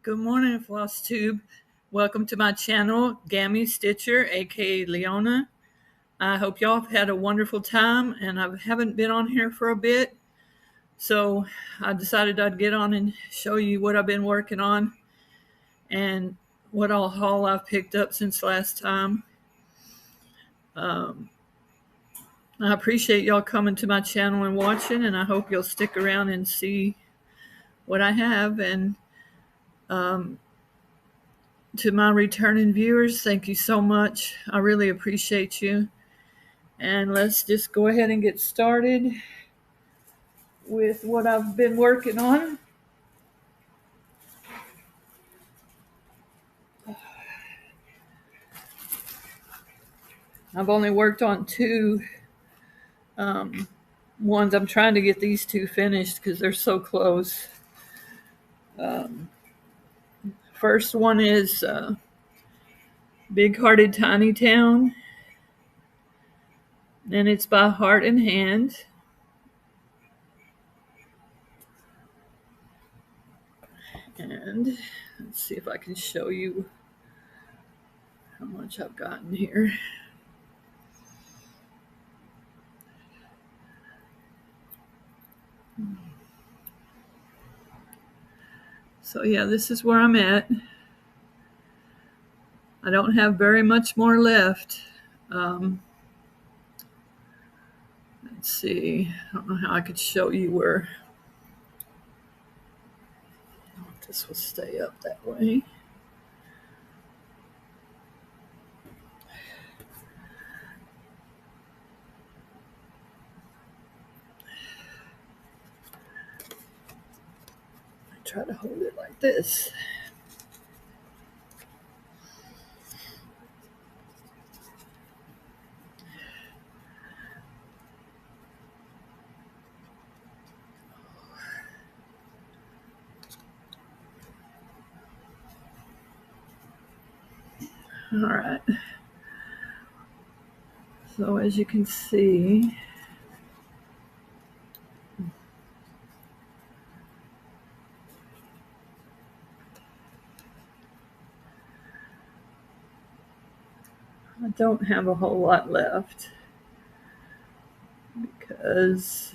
Good morning, Flosstube. Welcome to my channel, Gammy Stitcher, aka Leona. I hope y'all have had a wonderful time, and I haven't been on here for a bit, so I decided I'd get on and show you what I've been working on and what all haul I've picked up since last time. I appreciate y'all coming to my channel and watching, and I hope you'll stick around and see what I have. And to my returning viewers, thank you so much. I really appreciate you. And let's just go ahead and get started with what I've been working on. I've only worked on two ones. I'm trying to get these two finished because they're so close. First one is Big Hearted Tiny Town, and it's by Heart and Hand. And let's see if I can show you how much I've gotten here. So yeah, this is where I'm at. I don't have very much more left. Let's see. I don't know how I could show you where. This will stay up that way. I try to hold it like this. All right. So as you can see, I don't have a whole lot left because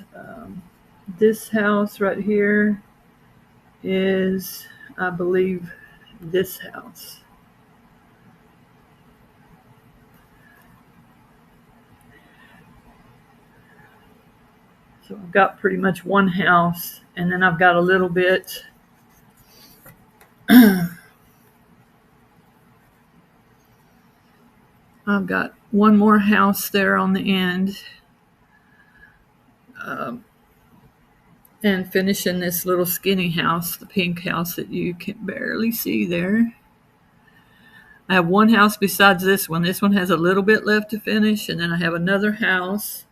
this house right here is, I believe, this house. So I've got pretty much one house, and then I've got a little bit I've got one more house there on the end, and finishing this little skinny house, the pink house that you can barely see there. I have one house besides this one. This one has a little bit left to finish, and then I have another house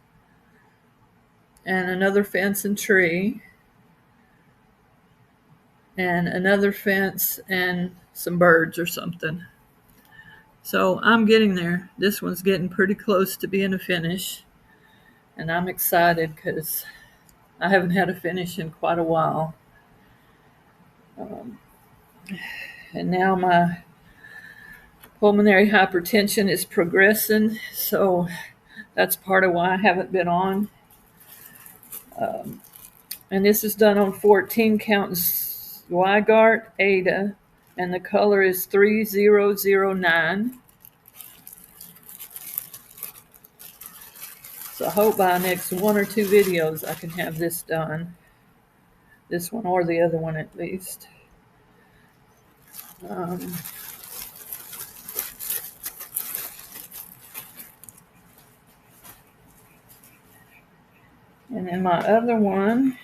and another fence and tree and another fence and some birds or something. So I'm getting there. This one's getting pretty close to being a finish, and I'm excited because I haven't had a finish in quite a while. And now my pulmonary hypertension is progressing, so that's part of why I haven't been on. And this is done on 14 count zweigart aida, and the color is 3009. So I hope by next one or two videos I can have this done. This one or the other one at least. And then my other one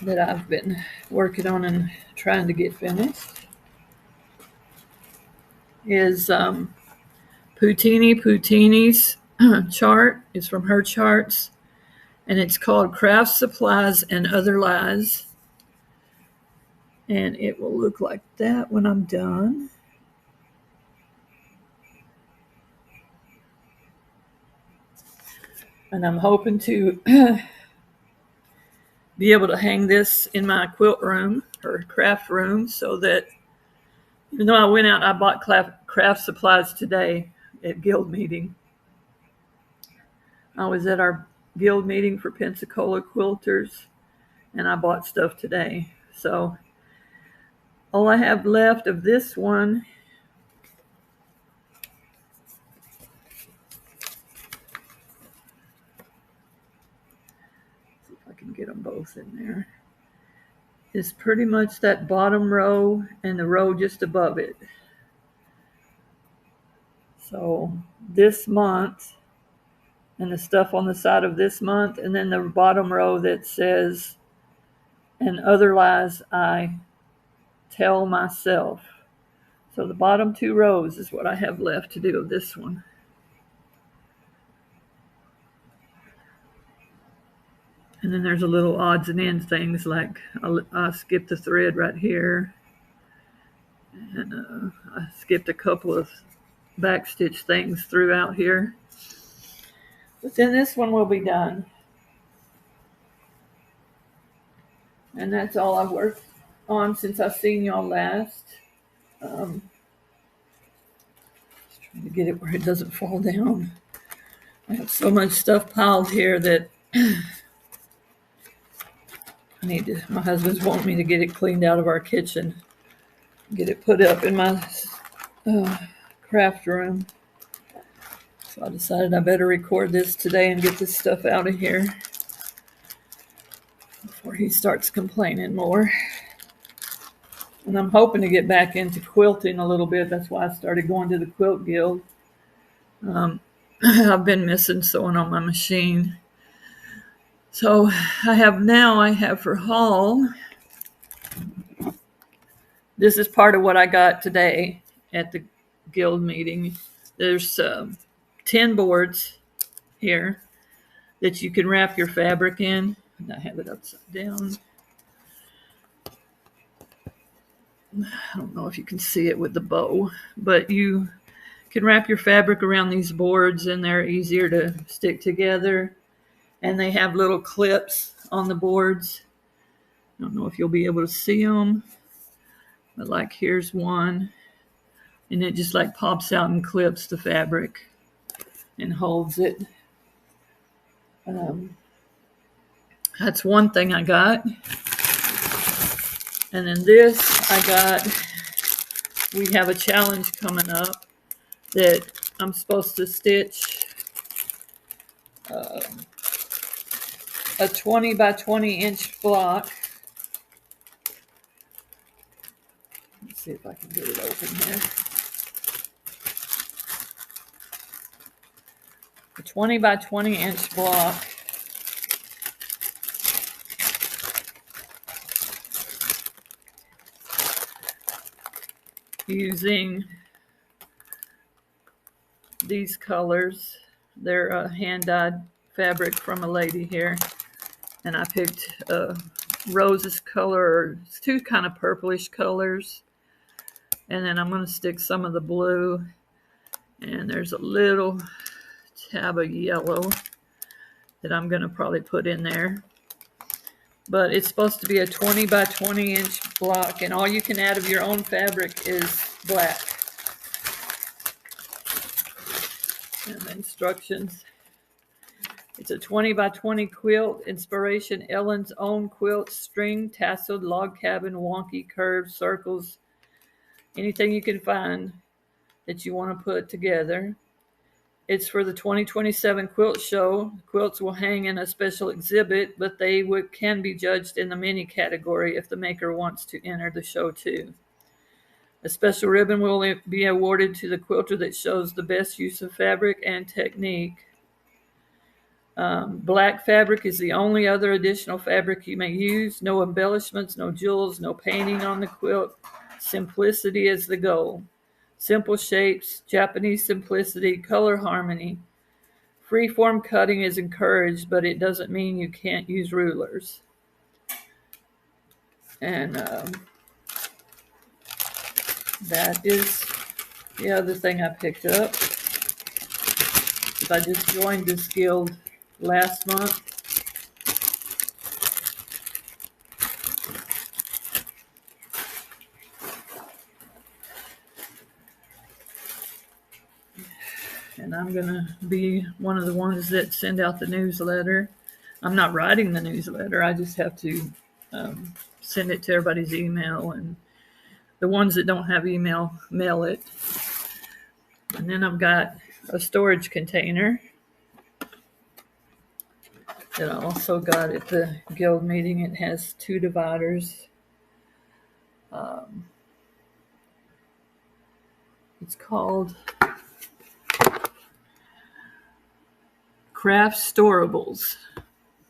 that I've been working on and trying to get finished is Puntini's chart. It's from her charts, and it's called Craft Supplies and Other Lies. And it will look like that when I'm done. And I'm hoping to be able to hang this in my quilt room or craft room, so that even though I went out, I bought craft supplies today at guild meeting. I was at our guild meeting for Pensacola Quilters, and I bought stuff today. So all I have left of this one can get them both in there, is pretty much that bottom row and the row just above it. So this month and the stuff on the side of this month, and then the bottom row that says, and other lies I tell myself. So the bottom two rows is what I have left to do of this one. And then there's a little odds and ends things, like I skipped a thread right here, and I skipped a couple of backstitch things throughout here. But then this one will be done. And that's all I've worked on since I've seen y'all last. Just trying to get it where it doesn't fall down. I have so much stuff piled here that my husband's wanting me to get it cleaned out of our kitchen, get it put up in my craft room. So I decided I better record this today and get this stuff out of here before he starts complaining more. And I'm hoping to get back into quilting a little bit. That's why I started going to the Quilt Guild. I've been missing sewing on my machine. So I have for haul, this is part of what I got today at the guild meeting. There's 10 boards here that you can wrap your fabric in. And I have it upside down. I don't know if you can see it with the bow, but you can wrap your fabric around these boards and they're easier to stick together. And they have little clips on the boards. I don't know if you'll be able to see them, but like here's one, and it just like pops out and clips the fabric and holds it. That's one thing I got. And then this I got, we have a challenge coming up that I'm supposed to stitch a 20 by 20 inch block. Let's see if I can get it open here. A 20 by 20 inch block. Using these colors. They're a hand-dyed fabric from a lady here. And I picked Rose's color, or two kind of purplish colors. And then I'm going to stick some of the blue. And there's a little tab of yellow that I'm going to probably put in there. But it's supposed to be a 20 by 20 inch block. And all you can add of your own fabric is black. And the instructions. It's a 20 by 20 quilt. Inspiration, Ellen's own quilt, string, tasseled, log cabin, wonky, curves, circles, anything you can find that you want to put together. It's for the 2027 quilt show. Quilts will hang in a special exhibit, but they can be judged in the mini category if the maker wants to enter the show too. A special ribbon will be awarded to the quilter that shows the best use of fabric and technique. Black fabric is the only other additional fabric you may use. No embellishments, no jewels, no painting on the quilt. Simplicity is the goal. Simple shapes, Japanese simplicity, color harmony. Freeform cutting is encouraged, but it doesn't mean you can't use rulers. And that is the other thing I picked up. I just joined this guild last month. and I'm going to be one of the ones that send out the newsletter. I'm not writing the newsletter. I just have to send it to everybody's email, and the ones that don't have email, mail it. And then I've got a storage container that I also got at the guild meeting. It has 2 dividers. It's called Craft Storables.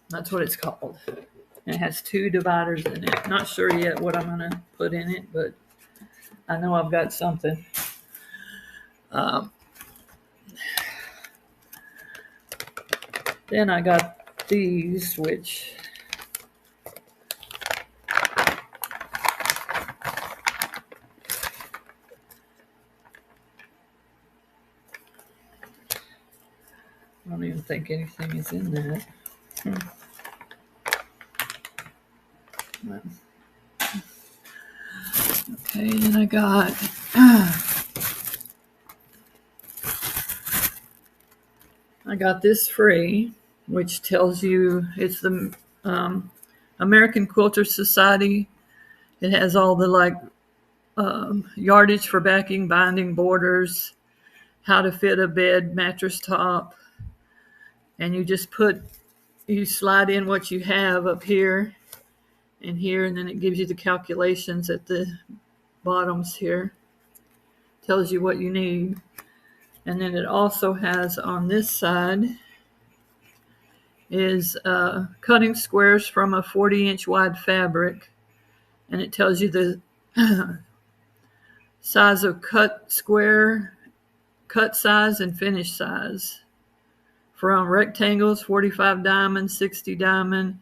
That's what it's called. And it has 2 dividers in it. Not sure yet what I'm going to put in it, but I know I've got something. Then I got these, which I don't even think anything is in that. Okay, then I got this free, which tells you it's the American Quilters Society. It has all the yardage for backing, binding, borders, how to fit a bed, mattress top, and you slide in what you have up here and here, and then it gives you the calculations at the bottoms here. Tells you what you need. And then it also has on this side is cutting squares from a 40-inch wide fabric, and it tells you the size of cut square, cut size, and finish size. From rectangles, 45 diamond, 60 diamond,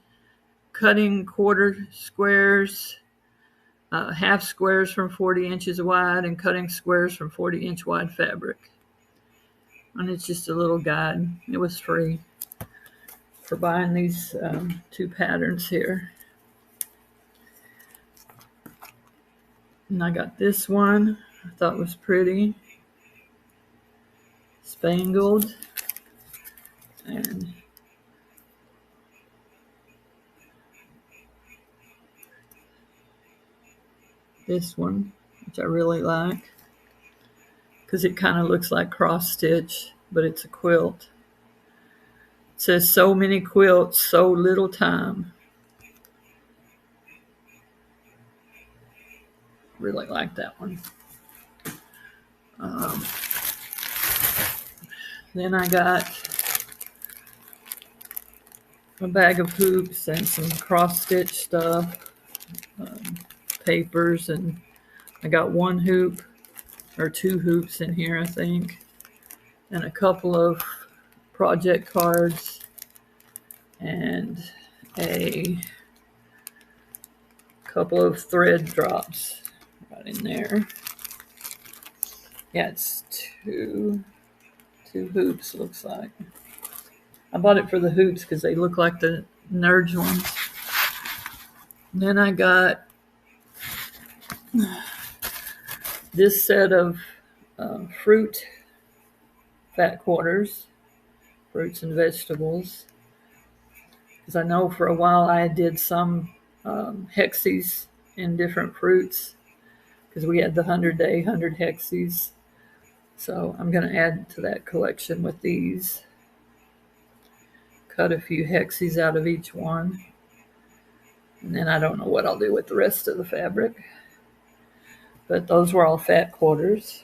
cutting quarter squares, half squares from 40 inches wide, and cutting squares from 40-inch wide fabric. And it's just a little guide. It was free for buying these 2 patterns here. And I got this one. I thought was pretty. Spangled. And this one, which I really like, because it kind of looks like cross stitch, but it's a quilt. It says, so many quilts, so little time. Really like that one. Then I got a bag of hoops and some cross stitch stuff, papers, and I got 1 hoop or 2 hoops in here, I think, and a couple of project cards and a couple of thread drops right in there. Yeah, it's two hoops, looks like. I bought it for the hoops because they look like the Nerds ones. And then I got this set of fruit fat quarters, fruits and vegetables. Because I know for a while I did some hexies in different fruits, because we had the 100-day 100 hexies. So I'm going to add to that collection with these. Cut a few hexies out of each one. And then I don't know what I'll do with the rest of the fabric. But those were all fat quarters.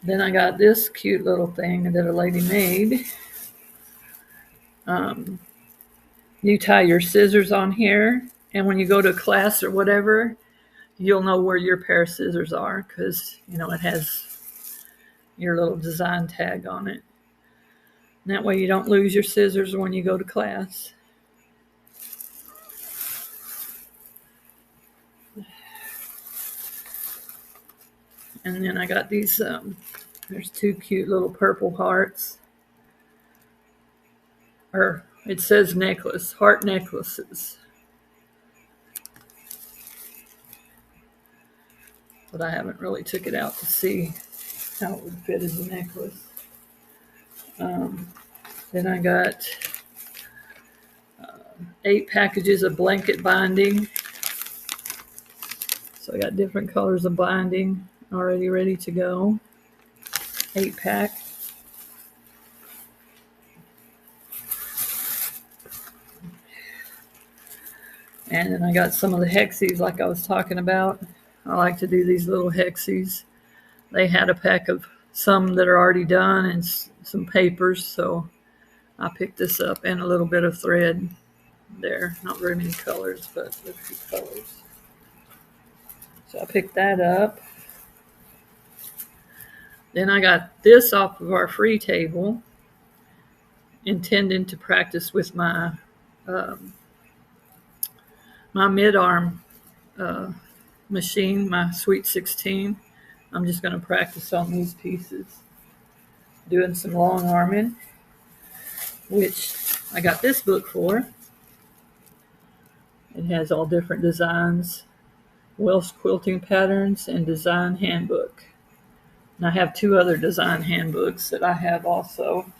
Then I got this cute little thing that a lady made. You tie your scissors on here, and when you go to class or whatever, you'll know where your pair of scissors are, because, you know, it has your little design tag on it. And that way you don't lose your scissors when you go to class. And then I got these, there's 2 cute little purple hearts, or It says necklace, heart necklaces. But I haven't really took it out to see how it would fit as a necklace. Then I got 8 packages of blanket binding. So I got different colors of binding already ready to go. 8-pack. And then I got some of the hexies like I was talking about. I like to do these little hexies. They had a pack of some that are already done and some papers, so I picked this up, and a little bit of thread there. Not very many colors, but a few colors. So I picked that up. Then I got this off of our free table, intending to practice with my my mid-arm machine, my Sweet 16. I'm just going to practice on these pieces, doing some long arming, which I got this book for. It has all different designs, Welsh quilting patterns, and design handbook. And I have 2 other design handbooks that I have also.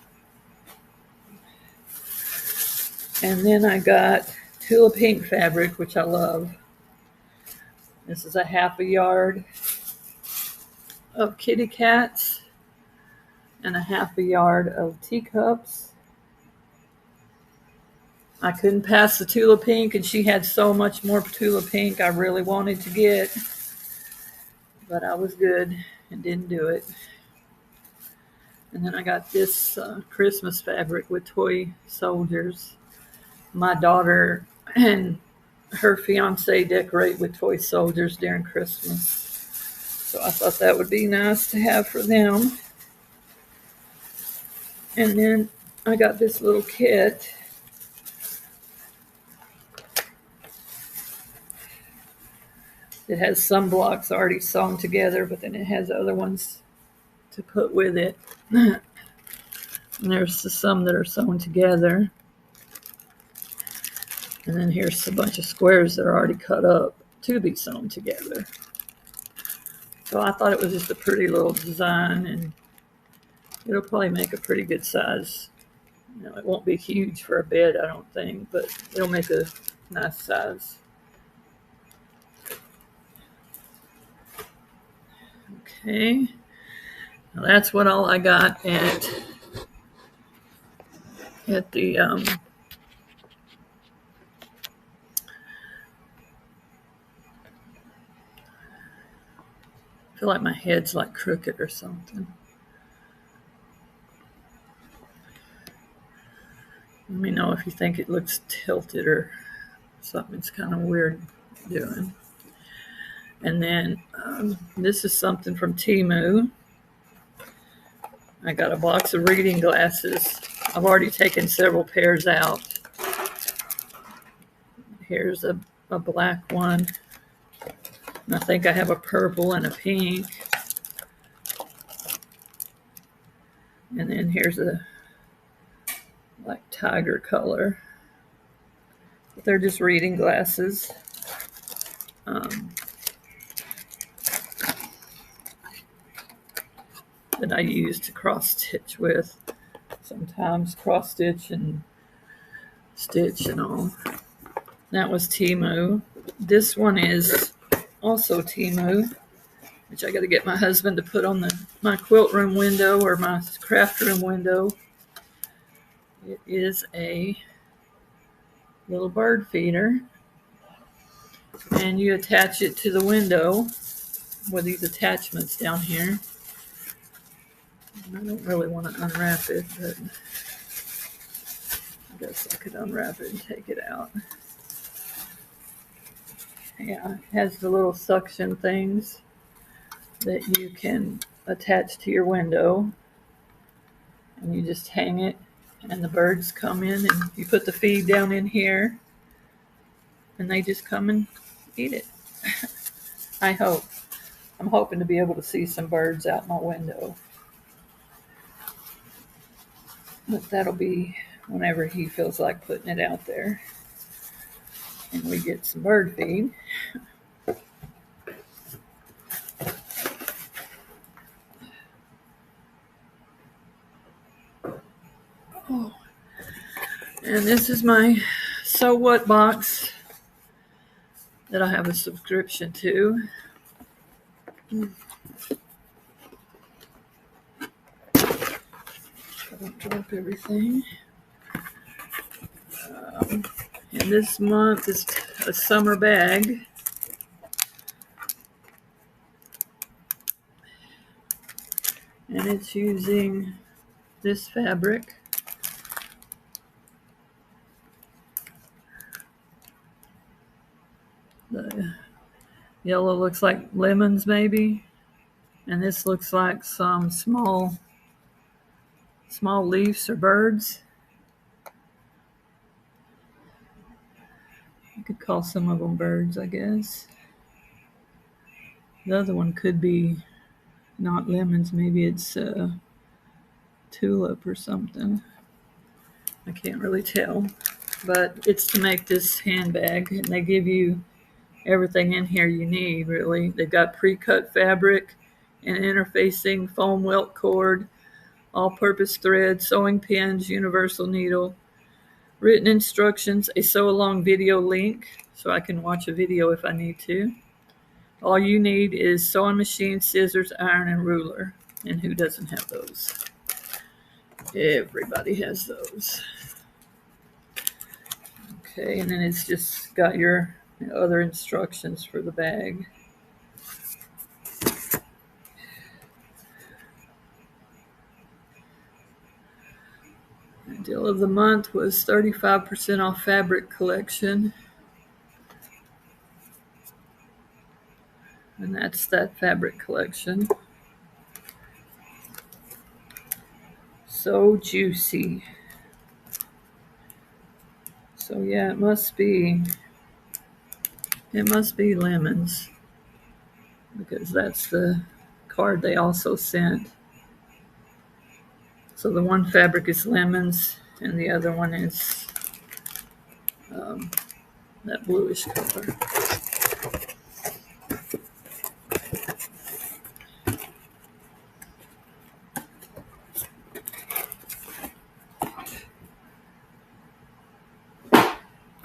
And then I got Tula Pink fabric, which I love. This is a 1/2 yard of kitty cats and a 1/2 yard of teacups. I couldn't pass the Tula Pink, and she had so much more Tula Pink I really wanted to get, but I was good and didn't do it. And then I got this Christmas fabric with toy soldiers. My daughter and her fiance decorate with toy soldiers during Christmas, so I thought that would be nice to have for them. And then I got this little kit. It has some blocks already sewn together, but then it has other ones to put with it. And there's some that are sewn together. And then here's a bunch of squares that are already cut up to be sewn together. So I thought it was just a pretty little design, and it'll probably make a pretty good size. You know, it won't be huge for a bed, I don't think, but it'll make a nice size. Okay, now that's what all I got at the I feel like my head's like crooked or something. Let me know if you think it looks tilted or something's kind of weird doing. And then this is something from Temu. I got a box of reading glasses. I've already taken several pairs out. Here's a black one. And I think I have a purple and a pink. And then here's a like tiger color. But they're just reading glasses. That I use to cross stitch with. Sometimes cross stitch and stitch and all. That was Temu. This one is also Temu, which I got to get my husband to put on my quilt room window or my craft room window. It is a little bird feeder, and you attach it to the window with these attachments down here. I don't really want to unwrap it, but I guess I could unwrap it and take it out. Yeah, it has the little suction things that you can attach to your window, and you just hang it, and the birds come in, and you put the feed down in here, and they just come and eat it. I hope. I'm hoping to be able to see some birds out my window. But that'll be whenever he feels like putting it out there. And we get some bird feed. Oh. And this is my So What box that I have a subscription to. I don't drop everything. And this month is a summer bag. And it's using this fabric. The yellow looks like lemons maybe. And this looks like some small leaves or birds. You could call some of them birds, I guess. The other one could be not lemons. Maybe it's a tulip or something. I can't really tell. But it's to make this handbag. And they give you everything in here you need, really. They've got pre-cut fabric and interfacing, foam welt cord, all-purpose thread, sewing pins, universal needle, written instructions, a sew-along video link, so I can watch a video if I need to. All you need is sewing machine, scissors, iron, and ruler. And who doesn't have those? Everybody has those. Okay, and then it's just got your other instructions for the bag. The deal of the month was 35% off fabric collection. And that's that fabric collection. So juicy. So yeah, it must be lemons, because that's the card they also sent. So the one fabric is lemons and the other one is that bluish color.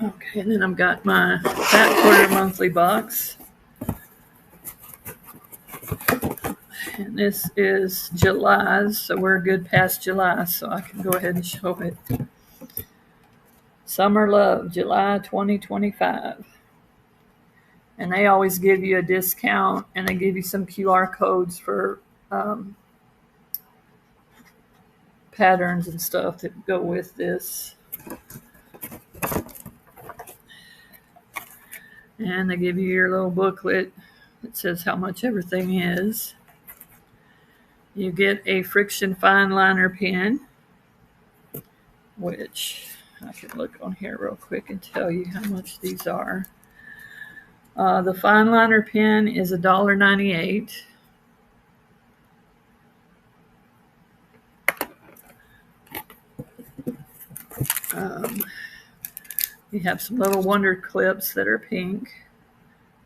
Okay, and then I've got my Fat Quarter monthly box. And this is July's, so we're good past July, so I can go ahead and show it. Summer Love, July 2025. And they always give you a discount, and they give you some QR codes for patterns and stuff that go with this. And they give you your little booklet that says how much everything is. You get a friction fine liner pen, which I can look on here real quick and tell you how much these are. The fine liner pen is $1.98. You have some little wonder clips that are pink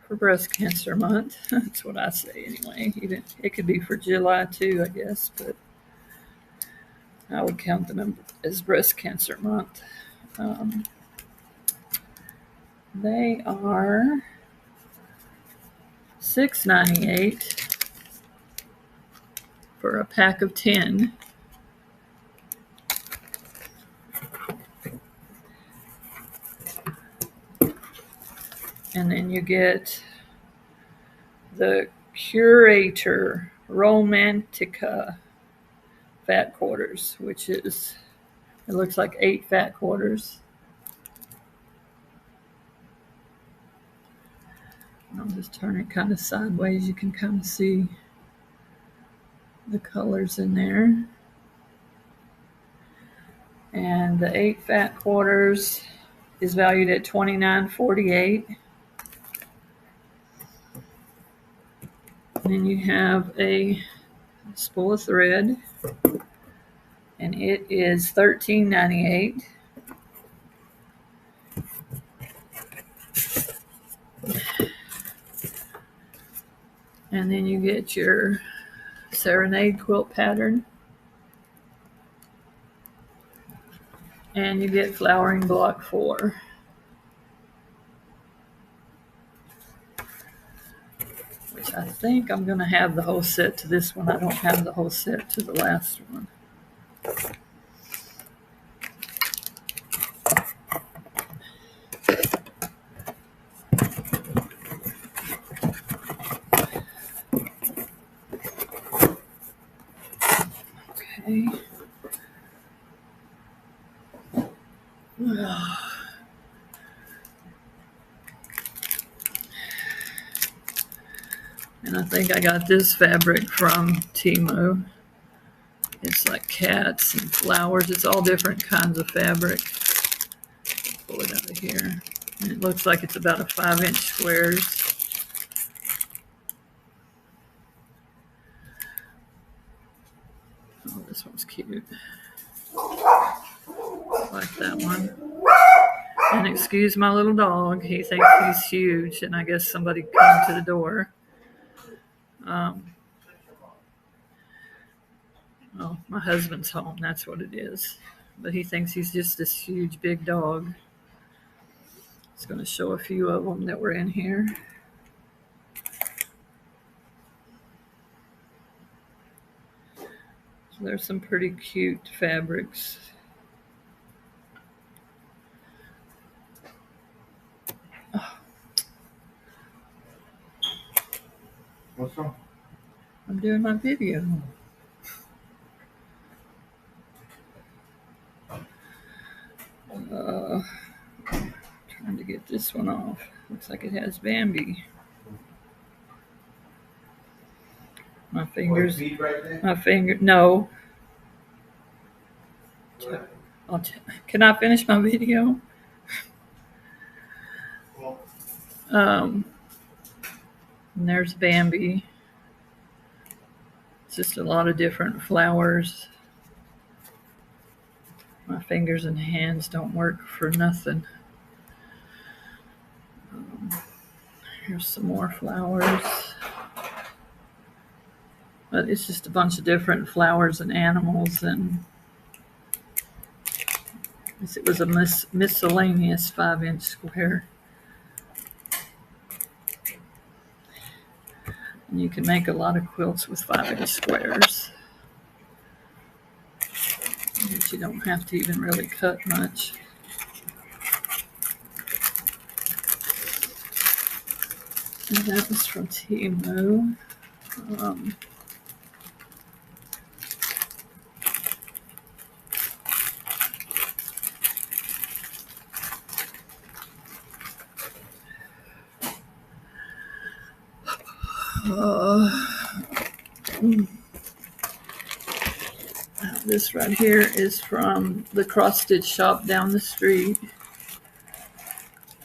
for breast cancer month. That's what I say anyway. Even it could be for July too, I guess, but I would count them as breast cancer month. They are $6.98 for a pack of 10. And then you get the Curator Romantica fat quarters, which is, it looks like 8 fat quarters. I'll just turn it kind of sideways. You can kind of see the colors in there. And the 8 fat quarters is valued at $29.48. And then you have a spool of thread, and and it is $13.98. And then you get your Serenade quilt pattern. And you get flowering block 4. Which I think I'm going to have the whole set to this one. I don't have the whole set to the last one. Okay. And I think I got this fabric from Temu. It's like cats and flowers. It's all different kinds of fabric. Pull it out of here. And it looks like it's about a 5-inch squares. Oh, this one's cute. I like that one. And excuse my little dog. He thinks he's huge, and I guess somebody came to the door. Oh, my husband's home. That's what it is. But he thinks he's just this huge, big dog. It's going to show a few of them that were in here. So there's some pretty cute fabrics. Oh. What's wrong? I'm doing my video. Trying to get this one off. Looks like it has Bambi. My fingers. Right my finger. No. Can I finish my video? And there's Bambi. It's just a lot of different flowers. My fingers and hands don't work for nothing. Here's some more flowers. But it's just a bunch of different flowers and animals, and it was a miscellaneous 5-inch square. And you can make a lot of quilts with 5-inch squares. But you don't have to even really cut much. And that was from Temu. This right here is from the CrossStitch shop down the street.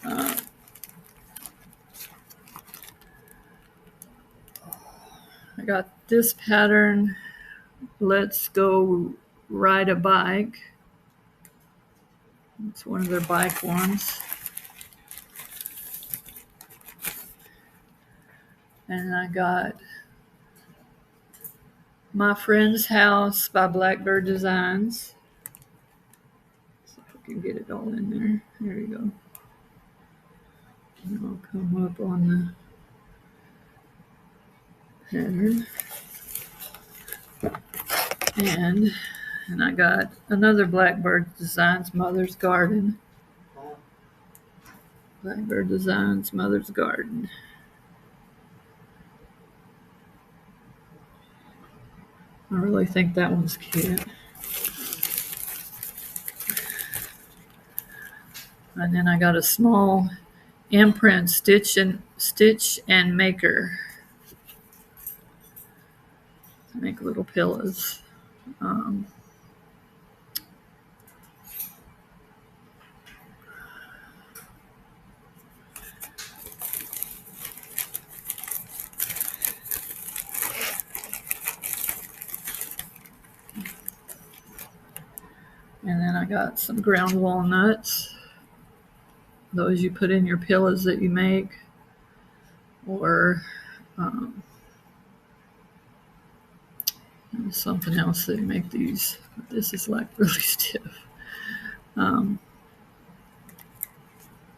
I got this pattern, Let's Go Ride a Bike. It's one of their bike ones. And I got My Friend's House by Blackbird Designs. See if we can get it all in there. There you go. And I'll come up on the pattern. And I got another Blackbird Designs Mother's Garden. Blackbird Designs Mother's Garden. I really think that one's cute. And then I got a small imprint stitch and maker to make little pillows. And then I got some ground walnuts. Those you put in your pillows that you make. Or something else that you make these. But this is like really stiff. And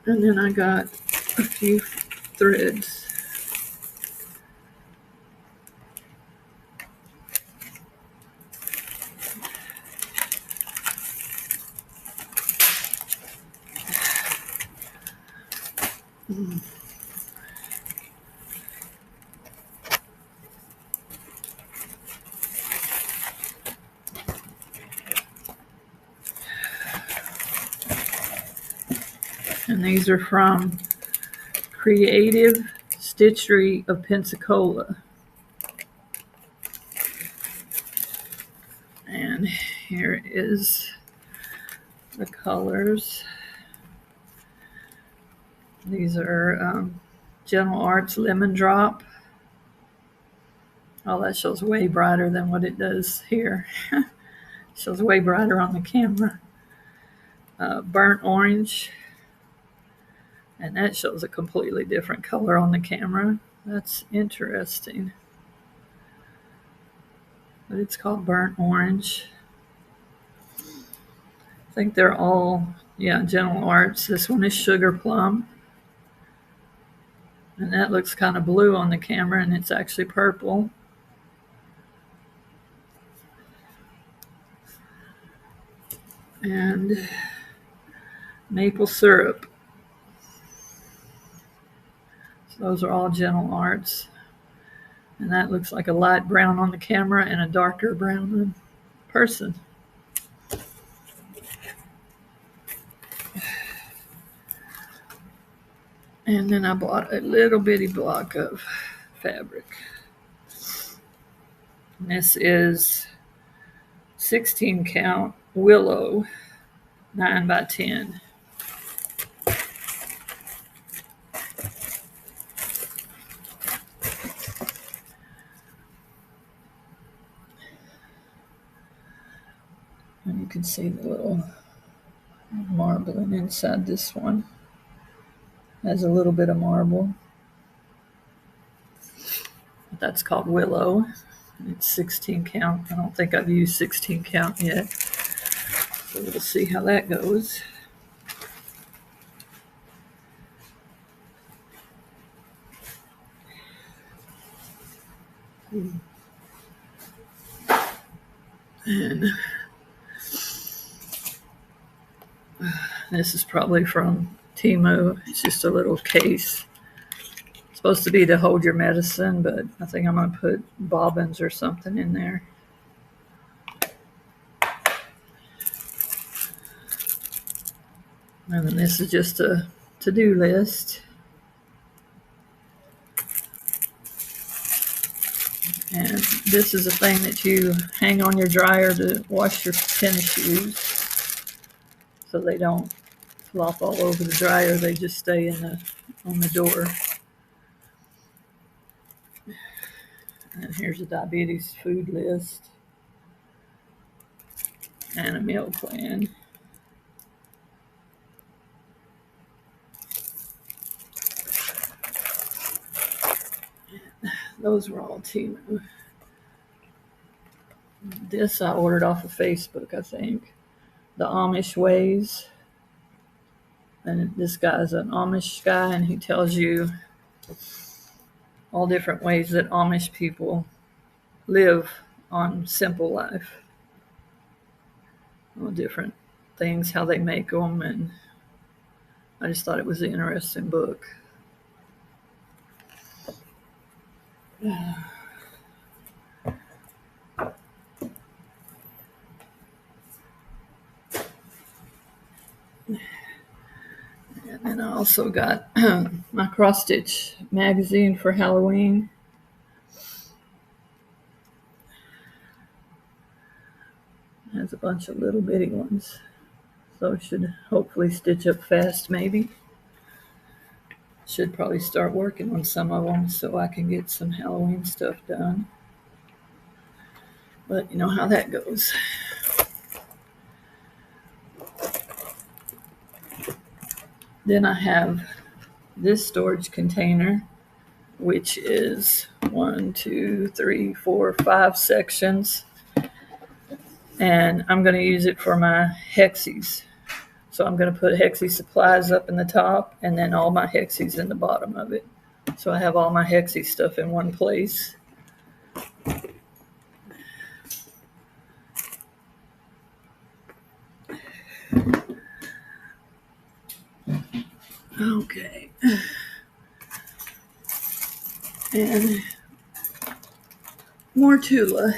then I got a few threads. And these are from Creative Stitchery of Pensacola. And here is the colors. These are Gentle Arts Lemon Drop. Oh, that shows way brighter than what it does here. Shows way brighter on the camera. Burnt Orange. And that shows a completely different color on the camera. That's interesting. But it's called Burnt Orange. I think they're all, Gentle Arts. This one is Sugar Plum. And that looks kind of blue on the camera, and it's actually purple. And Maple Syrup. So those are all Gentle Arts. And that looks like a light brown on the camera and a darker brown in person. And then I bought a little bitty block of fabric. And this is 16 count Willow 9x10. And you can see the little marbling inside this one. Has a little bit of marble. That's called Willow. It's 16 count. I don't think I've used 16 count yet. So we'll see how that goes. And this is probably from Temu. It's just a little case. It's supposed to be to hold your medicine, but I think I'm going to put bobbins or something in there. And then this is just a to-do list. And this is a thing that you hang on your dryer to wash your tennis shoes so they don't flop all over the dryer. They just stay on the door. And here's a diabetes food list and a meal plan. Those were all Temu. This I ordered off of Facebook, I think. The Amish Ways. And this guy's an Amish guy, and he tells you all different ways that Amish people live on simple life. All different things, how they make them, and I just thought it was an interesting book. And then I also got my cross-stitch magazine for Halloween. It has a bunch of little bitty ones. So it should hopefully stitch up fast, maybe. Should probably start working on some of them so I can get some Halloween stuff done. But you know how that goes. Then I have this storage container, which is 1, 2, 3, 4, 5 sections. And I'm going to use it for my hexies. So I'm going to put hexie supplies up in the top and then all my hexies in the bottom of it. So I have all my hexie stuff in one place. Okay. And more Tula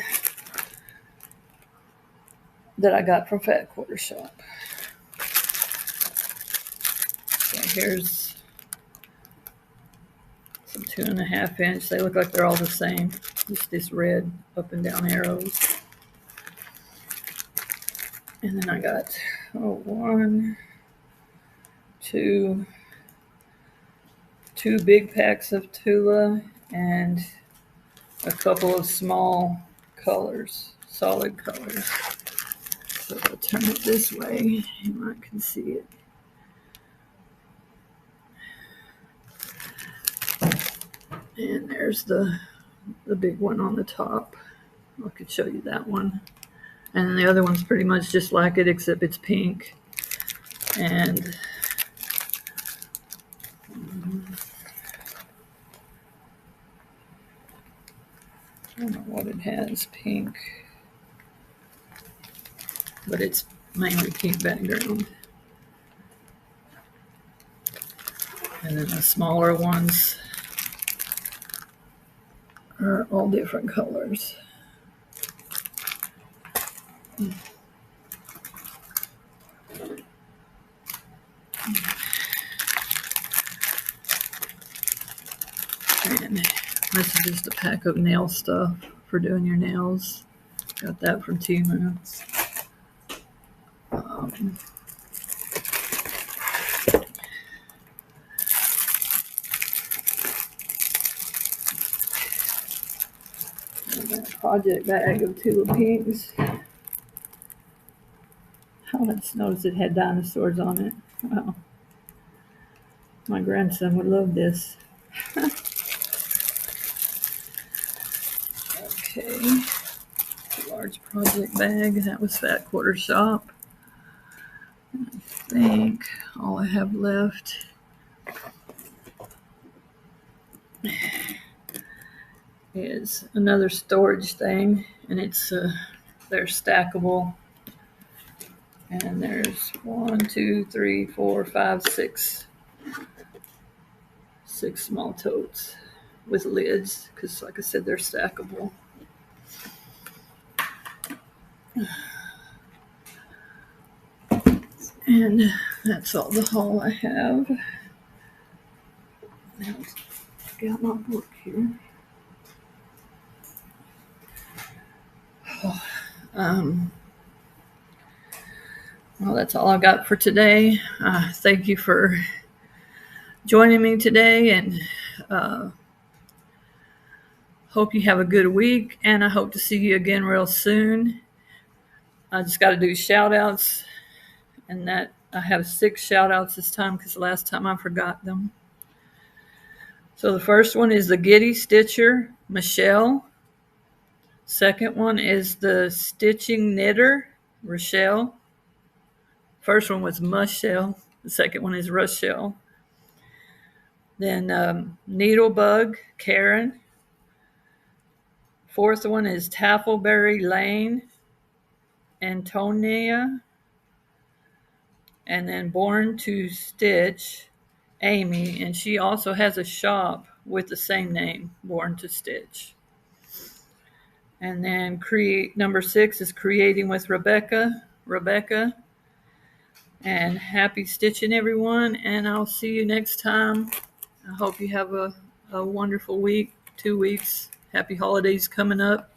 that I got from Fat Quarter Shop. So here's some 2.5 inch. They look like they're all the same. Just this red up and down arrows. And then I got 1, 2 big packs of Tula and a couple of small colors, solid colors. So if I turn it this way, you might can see it. And there's the big one on the top. I could show you that one. And the other one's pretty much just like it, except it's pink. And I don't know what it has, pink. But it's mainly pink background. And then the smaller ones are all different colors. And this is just a pack of nail stuff for doing your nails. Got that from Temu. And that project bag of Tula Pinks. Oh, I just noticed it had dinosaurs on it. Wow. My grandson would love this. Okay. A large project bag. That was Fat Quarter Shop. I think all I have left is another storage thing, and it's they're stackable. And there's 1, 2, 3, 4, 5, 6 small totes with lids, because like I said, they're stackable. And that's all the haul I have. Now let's get out my book here. Well, that's all I got for today. Thank you for joining me today, and hope you have a good week, and I hope to see you again real soon. I just got to do shout outs, and that I have 6 shout outs this time because last time I forgot them. So the first one is the Giddy Stitcher, Michelle. Second one is the Stitching Knitter, Rachael. First one was Michelle. The second one is Rachael. Then Needlebug, Karen. Fourth one is Taffleberry Lane, Antonia. And then Born to Stitch, Amy. And she also has a shop with the same name, Born to Stitch. And then number 6 is Creating with Rebecca. And happy stitching, everyone. And I'll see you next time. I hope you have a wonderful week, 2 weeks. Happy holidays coming up.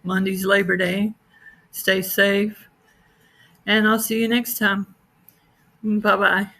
Monday's Labor Day. Stay safe. And I'll see you next time. Bye-bye.